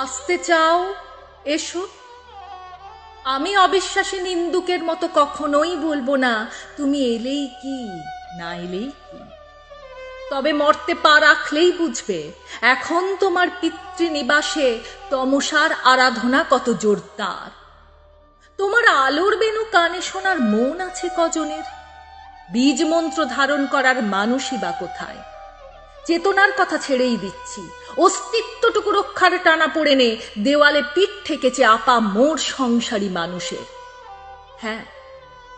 আসতে চাও, এসো। আমি অবিশ্বাসী নিন্দুকের মতো কখনোই বলবো না তুমি এলেই কি না এলেই কি। তবে মরতে পা রাখলেই বুঝবে এখন তোমার পিতৃনিবাসে তমসার আরাধনা কত জোরদার। তোমার আলোর বেনু কানে শোনার মন আছে কজনের? বীজ মন্ত্র ধারণ করার মানুষই বা কোথায়? চেতনার কথা ছেড়েই দিচ্ছি, অস্তিত্বটুকু রক্ষার টানা পড়ে নে দেওয়ালে পিঠ ঠেকেছে আপা মোর সংসারী মানুষের। হ্যাঁ,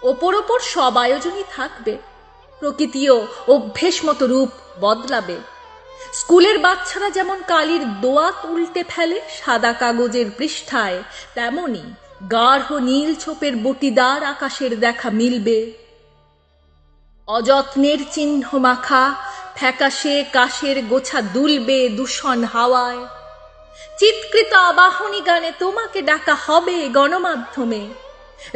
ওপর ওপর সব আয়োজনই থাকবে, প্রকৃতিও অভ্যেস মতো রূপ বদলাবে। স্কুলের বাচ্চারা যেমন কালির দোয়াত উল্টে ফেলে সাদা কাগজের পৃষ্ঠায়, তেমনি গাঢ় নীল ছোপের বটিদার আকাশের দেখা মিলবে। অযত্নের চিহ্ন মাখা ফ্যাকাশে কাশের গোছা দুলবে দূষণ হাওয়ায়। চিৎকৃত আবাহনী গানে তোমাকে ডাকা হবে গণমাধ্যমে।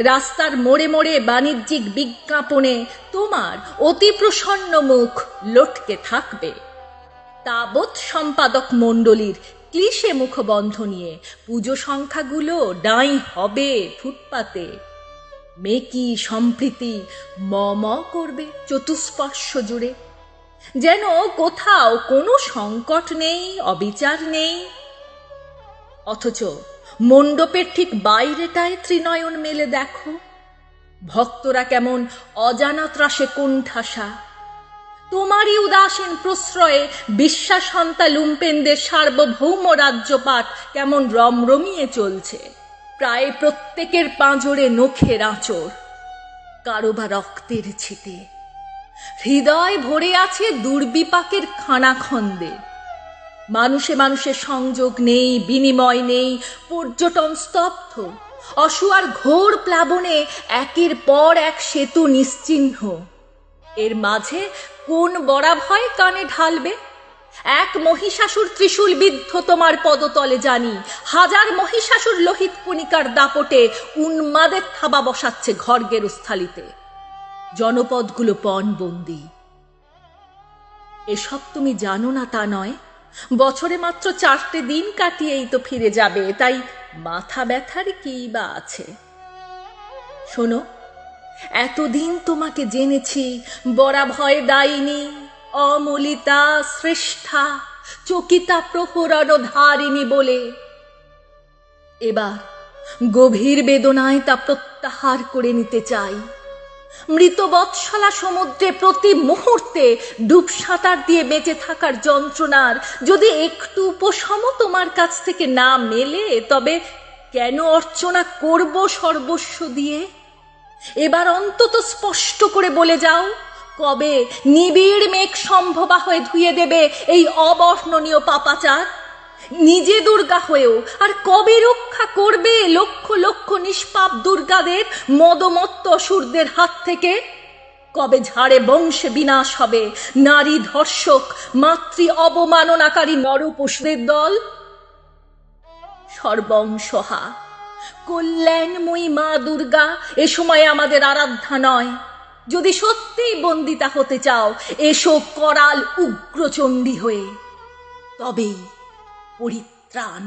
রাস্তার মোড়ে মোড়ে বাণিজ্যিক বিজ্ঞাপনে তোমার অতি প্রসন্ন মুখ লটকে থাকবে। তাবৎ সম্পাদক মণ্ডলীর ক্লিশে মুখবন্ধ নিয়ে পুজো সংখ্যাগুলো ডাঁই হবে ফুটপাতে। মেকি সম্প্রীতি ম করবে চতুষ্পর্শ জুড়ে, যেন কোথাও কোনো সংকট নেই, অবিচার নেই। অথচ মণ্ডপের ঠিক বাইরেটায় ত্রিনয়ন মেলে দেখো, ভক্তরা কেমন অজানা ত্রাসে কোণঠাসা। তোমারই উদাসীন প্রশ্রয়ে বিশ্বাসন্তা লুম্পেনদের সার্বভৌম রাজ্যপাট কেমন রমরমিয়ে চলছে। প্রায় প্রত্যেকের পাঁজরে নখের আঁচড়, কারো বা রক্তের ছিটে। হৃদয় ভরে আছে দুর্বিপাকের খানাখন্দে। মানুষে মানুষে সংযোগ নেই, বিনিময় নেই, পর্যটন স্তব্ধ। অসুয়ার ঘোর প্লাবনে একের পর এক সেতু নিশ্চিহ্ন। এর মাঝে কোন বরাভয় কানে ঢালবে? এক মহিষাসুর ত্রিশূল বিদ্ধ তোমার পদতলে জানি, হাজার মহিষাসুর লোহিত কণিকার দাপটে উন্মাদের থাবা বসাচ্ছে ঘর গেরস্থালিতে। জনপদগুলো পণবন্দি। এসব তুমি জানো না তা নয়, বছরে মাত্র 4টে দিন কাটিয়েই তো ফিরে যাবে, তাই মাথা ব্যথার কি বা আছে? শোনো, এতদিন তোমাকে জেনেছি বরাভয় দায়িনী, অমলিতা, শ্রেষ্ঠা, চকিতা প্রহরণ ধারিণী বলে। এবার গভীর বেদনায় তা প্রত্যাহার করে নিতে চাই। মৃত বৎসলা সমুদ্রে প্রতি মুহূর্তে ডুব সাঁতার দিয়ে বেঁচে থাকার যন্ত্রণার যদি একটু উপশম তোমার কাছ থেকে না মেলে, তবে কেন অর্চনা করব সর্বস্ব দিয়ে? এবার অন্তত স্পষ্ট করে বলে যাও, কবে নিবিড় মেঘ সম্ভবা হয়ে ধুয়ে দেবে এই অবর্ণনীয় পাপাচার? নিজে দুর্গা হয়েও আর কবে রক্ষা করবে লক্ষ লক্ষ নিষ্পাপ দুর্গাদের মদমত্ত অসুরদের হাত থেকে? কবে ঝাড়ে বংশে বিনাশ হবে নারী ধর্ষক, মাতৃ অবমাননাকারী নরপশুদের দল? সর্বংসহা কল্যাণময়ী মা দুর্গা এ সময় আমাদের আরাধ্যা নয়। যদি সত্যিই বন্দিতা হতে চাও, এসো করাল উগ্রচণ্ডী হয়ে, তবেই পরিত্রাণ।